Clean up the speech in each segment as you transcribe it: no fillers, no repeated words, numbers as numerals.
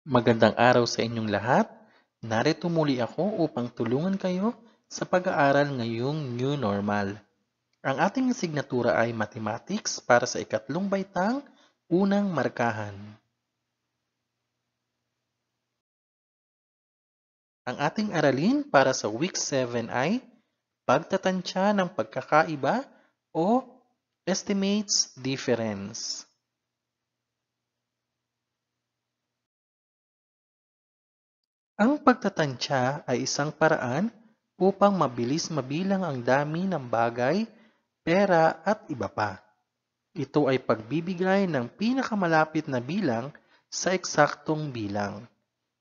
Magandang araw sa inyong lahat. Narito muli ako upang tulungan kayo sa pag-aaral ngayong New Normal. Ang ating asignatura ay Mathematics para sa ikatlong baitang unang markahan. Ang ating aralin para sa Week 7 ay pagtatansya ng pagkakaiba o estimates difference. Ang pagtatansya ay isang paraan upang mabilis mabilang ang dami ng bagay, pera at iba pa. Ito ay pagbibigay ng pinakamalapit na bilang sa eksaktong bilang.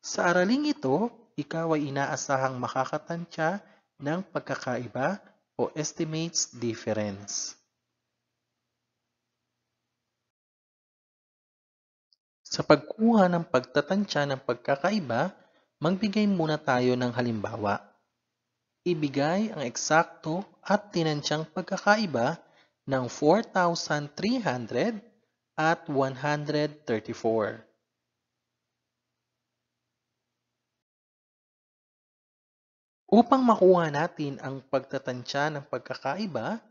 Sa araling ito, ikaw ay inaasahang makakatansya ng pagkakaiba o estimates difference. Sa pagkuha ng pagtatansya ng pagkakaiba, magbigay muna tayo ng halimbawa. Ibigay ang eksakto at tinansyang pagkakaiba ng 4,300 at 134. Upang makuha natin ang pagtatansya ng pagkakaiba,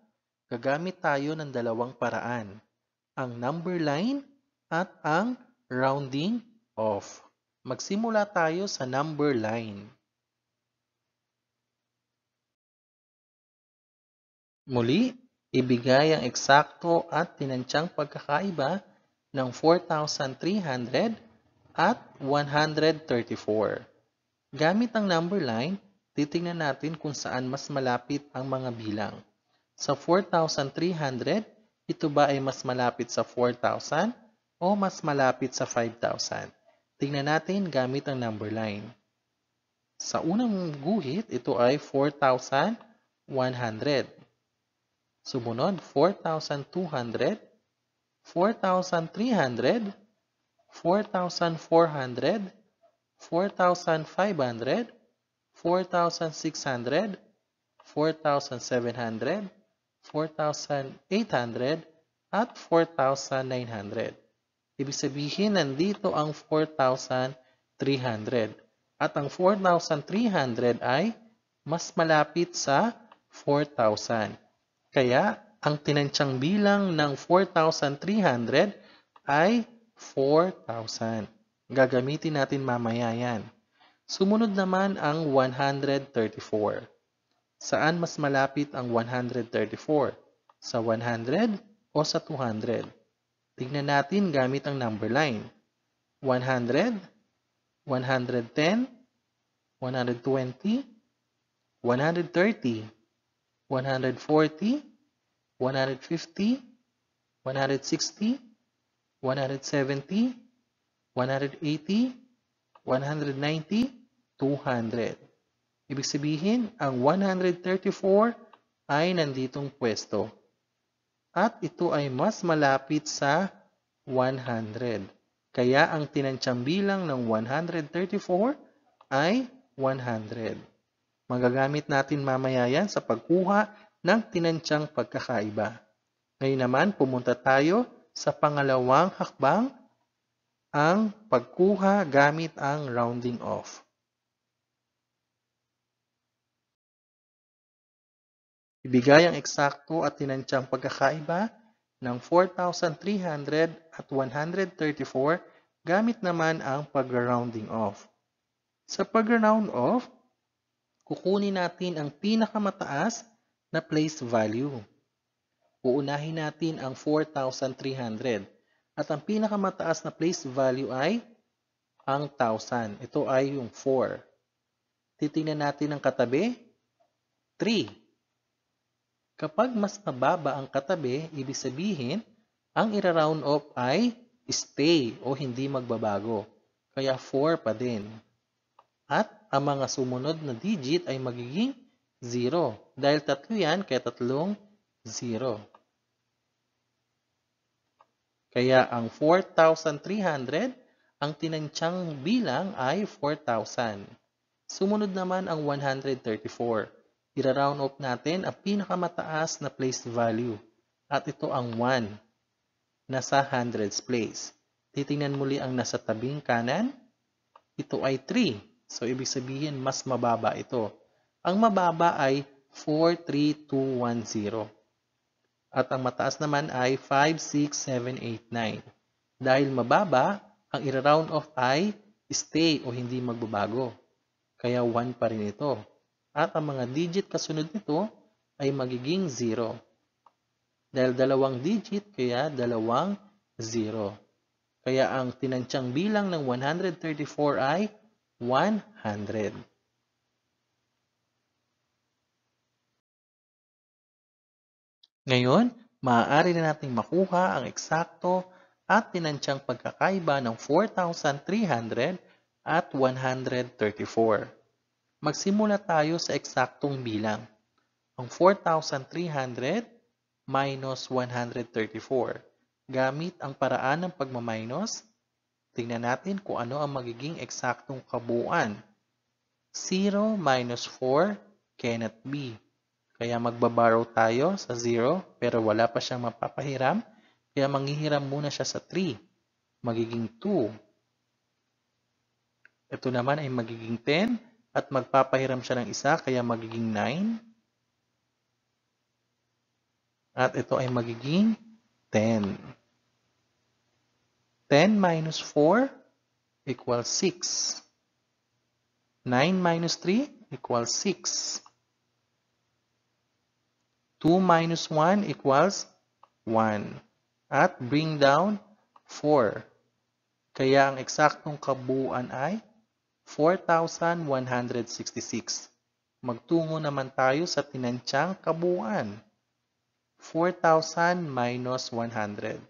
gagamit tayo ng dalawang paraan, ang number line at ang rounding off. Magsimula tayo sa number line. Muli, ibigay ang eksakto at tinansyang pagkakaiba ng 4,300 at 134. Gamit ang number line, titingnan natin kung saan mas malapit ang mga bilang. Sa 4,300, ito ba ay mas malapit sa 4,000 o mas malapit sa 5,000? Tingnan natin gamit ang number line. Sa unang guhit, ito ay 4,100. Sumunod, 4,200, 4,300, 4,400, 4,500, 4,600, 4,700, 4,800, at 4,900. Ibig sabihin, nandito ang 4,300. At ang 4,300 ay mas malapit sa 4,000. Kaya, ang tinansyang bilang ng 4,300 ay 4,000. Gagamitin natin mamaya yan. Sumunod naman ang 134. Saan mas malapit ang 134? Sa 100 o sa 200? Tignan natin gamit ang number line. 100, 110, 120, 130, 140, 150, 160, 170, 180, 190, 200. Ibig sabihin, ang 134 ay nanditong pwesto. At ito ay mas malapit sa 100. Kaya ang tinansyang bilang ng 134 ay 100. Magagamit natin mamaya yan sa pagkuha ng tinansyang pagkakaiba. Ngayon naman, pumunta tayo sa pangalawang hakbang, ang pagkuha gamit ang rounding off. Ibigay ang eksakto at tinansyang pagkakaiba ng 4,300 at 134 gamit naman ang pag-rounding off. Sa pag-round off, kukunin natin ang pinakamataas na place value. Uunahin natin ang 4,300 at ang pinakamataas na place value ay ang 1,000. Ito ay yung 4. Titingnan natin ang katabi, 3. Kapag mas mababa ang katabi, ibig sabihin, ang ira-round off ay stay o hindi magbabago. Kaya 4 pa din. At ang mga sumunod na digit ay magiging 0. Dahil tatlo yan, kaya tatlong 0. Kaya ang 4,300, ang tinansyang bilang ay 4,000. Sumunod naman ang 134. Ira-round off natin ang pinakamataas na place value. At ito ang 1. Nasa hundreds place. Titingnan muli ang nasa tabing kanan. ito ay 3. So, ibig sabihin, mas mababa ito. Ang mababa ay 43210. At ang mataas naman ay 56789. Dahil mababa, ang i-round off ay stay o hindi magbabago. Kaya 1 pa rin ito. At ang mga digit kasunod nito ay magiging 0. Dahil dalawang digit, kaya dalawang 0. Kaya ang tinansyang bilang ng 134 ay 100. Ngayon, maaari na nating makuha ang eksakto at tinansyang pagkakaiba ng 4,300 at 134. Magsimula tayo sa eksaktong bilang. Ang 4,300 minus 134. Gamit ang paraan ng pagmaminus, tingnan natin kung ano ang magiging eksaktong kabuuan. 0 minus 4 cannot be. Kaya magbaborrow tayo sa 0 pero wala pa siyang mapapahiram. Kaya manghihiram muna siya sa 3. Magiging 2. Ito naman ay magiging 10 at magpapahiram siya ng isa kaya magiging 9. At ito ay magiging 10. 10 minus 4 equals 6. 9 minus 3 equals 6. 2 minus 1 equals 1. At bring down 4. Kaya ang eksaktong kabuuan ay 4,166. Magtungo naman tayo sa tinansyang kabuuan. 4,000 minus 100.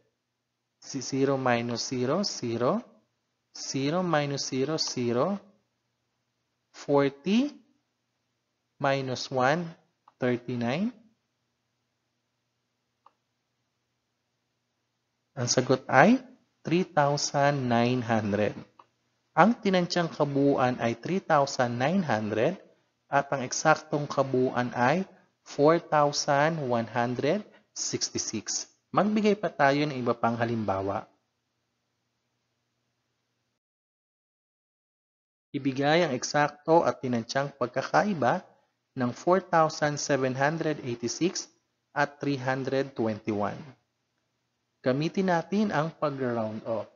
0 minus 0, 0. 0 minus 0, 0. 40 minus 1, 39. Ang sagot ay 3,900. Ang tinansyang kabuuan ay 3,900 at ang eksaktong kabuuan ay 4,166. Magbigay pa tayo ng iba pang halimbawa. Ibigay ang eksakto at tinansyang pagkakaiba ng 4,786 at 321. Gamitin natin ang pag-round off.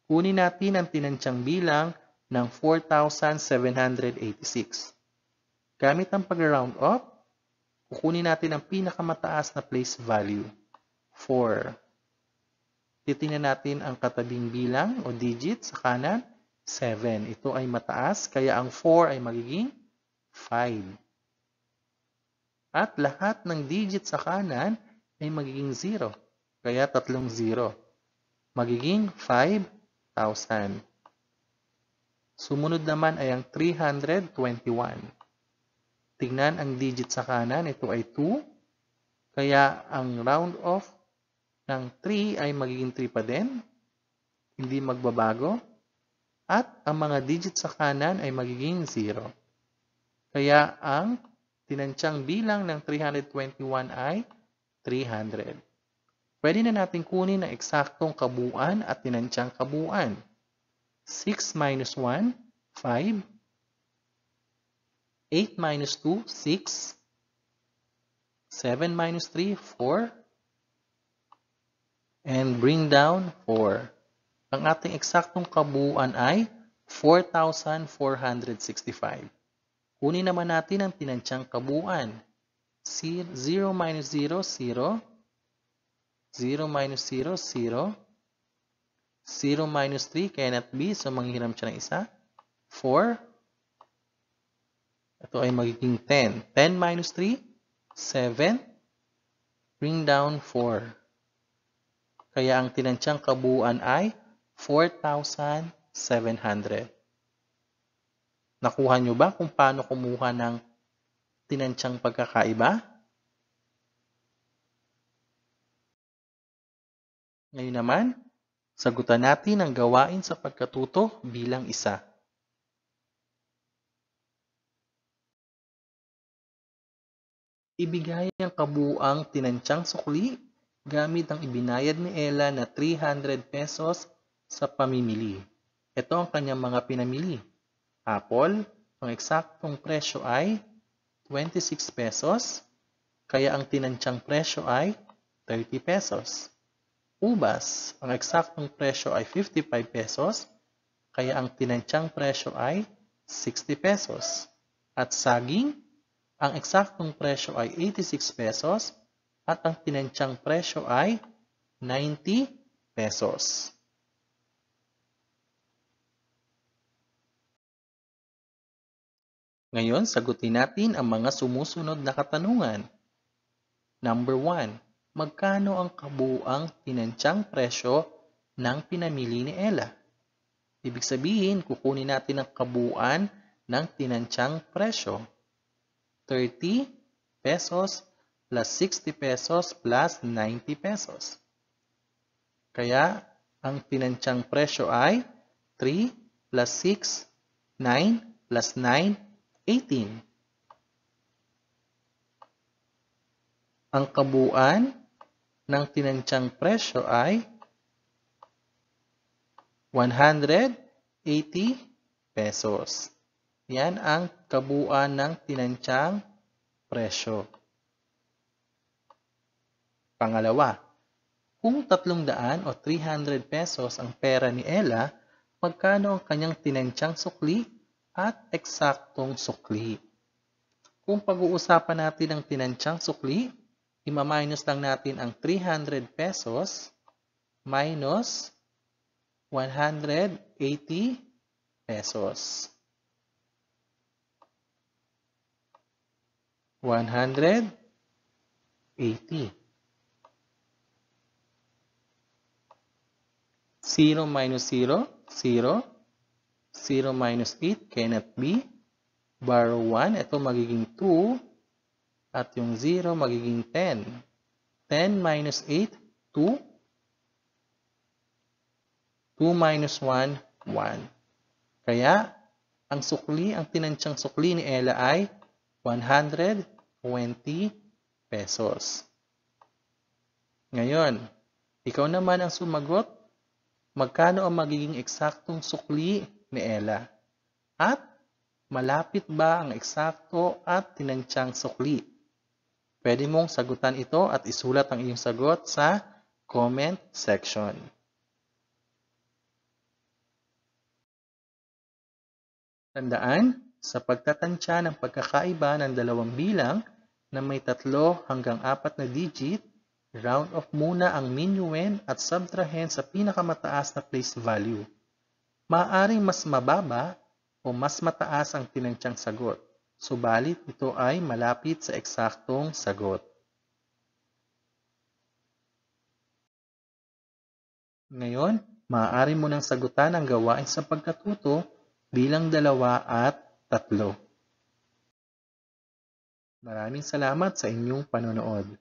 Kunin natin ang tinansyang bilang ng 4,786. Gamit ang pag-round off, kukunin natin ang pinakamataas na place value, 4. Titingnan natin ang katabing bilang o digit sa kanan, 7. Ito ay mataas, kaya ang 4 ay magiging 5. At lahat ng digit sa kanan ay magiging 0. Kaya 3 0. Magiging 5,000. Sumunod naman ay ang 321. Tingnan ang digit sa kanan. Ito ay 2. Kaya ang round off ng 3 ay magiging 3 pa din. Hindi magbabago. At ang mga digit sa kanan ay magiging 0. Kaya ang tinansyang bilang ng 321 ay 300. Pwede na natin kunin ang eksaktong kabuuan at tinansyang kabuuan. 6 minus 1, 5. 8 minus 2, 6. 7 minus 3, 4. And bring down 4. Ang ating eksaktong kabuuan ay 4,465. Kunin naman natin ang tinansyang kabuuan. 0 minus 0, 0. 0 minus 0, 0. 0 minus 3 cannot be, so manghiram siya ng isa. 4. Ito ay magiging 10. 10 minus 3, 7. Bring down 4. Kaya ang tinansyang kabuuan ay 4,700. Nakuha nyo ba kung paano kumuha ng tinansyang pagkakaiba? Ngayon naman, sagutan natin ang gawain sa pagkatuto bilang isa. Ibigay ang kabuuang tinansyang sukli gamit ang ibinayad ni Ella na 300 pesos sa pamimili. Ito ang kanyang mga pinamili. Apple, ang eksaktong presyo ay 26 pesos, kaya ang tinansyang presyo ay 30 pesos. Ubas, ang eksaktong presyo ay 55 pesos, kaya ang tinansyang presyo ay 60 pesos. At saging, ang eksaktong presyo ay 86 pesos at ang tinansyang presyo ay 90 pesos. Ngayon, sagutin natin ang mga sumusunod na katanungan. Number 1. Magkano ang kabuuang tinansyang presyo ng pinamili ni Ella? Ibig sabihin, kukunin natin ang kabuuan ng tinansyang presyo. 30 pesos plus 60 pesos plus 90 pesos. Kaya, ang tinansyang presyo ay 3 plus 6, 9 plus 9, 18. Ang kabuuan ng tinansyang presyo ay 180 pesos. Yan ang kabuuan ng tinansyang presyo. Pangalawa, kung 300 o 300 pesos ang pera ni Ella, magkano ang kanyang tinansyang sukli at eksaktong sukli? Kung pag-uusapan natin ang tinansyang sukli, ima-minus lang natin ang 300 pesos minus 180 pesos. 180. 0 minus 0, 0. 0 minus 8 cannot be. Borrow 1, ito magiging 2. At yung 0 magiging 10. 10 minus 8, 2. 2 minus 1, 1. Kaya, ang tinansyang sukli ni Ella ay 120 pesos. Ngayon, ikaw naman ang sumagot. Magkano ang magiging eksaktong sukli ni Ella? At malapit ba ang eksakto at tinansyang sukli? Pwede mong sagutan ito at isulat ang iyong sagot sa comment section. Tandaan, sa pagtatansya ng pagkakaiba ng dalawang bilang na may 3 hanggang 4 na digit, round off muna ang minuend at subtrahen sa pinakamataas na place value. Maaaring mas mababa o mas mataas ang tinansyang sagot, subalit ito ay malapit sa eksaktong sagot. Ngayon, maaari mo nang sagutan ang gawain sa pagkatuto bilang 2 at 3. Maraming salamat sa inyong panonood.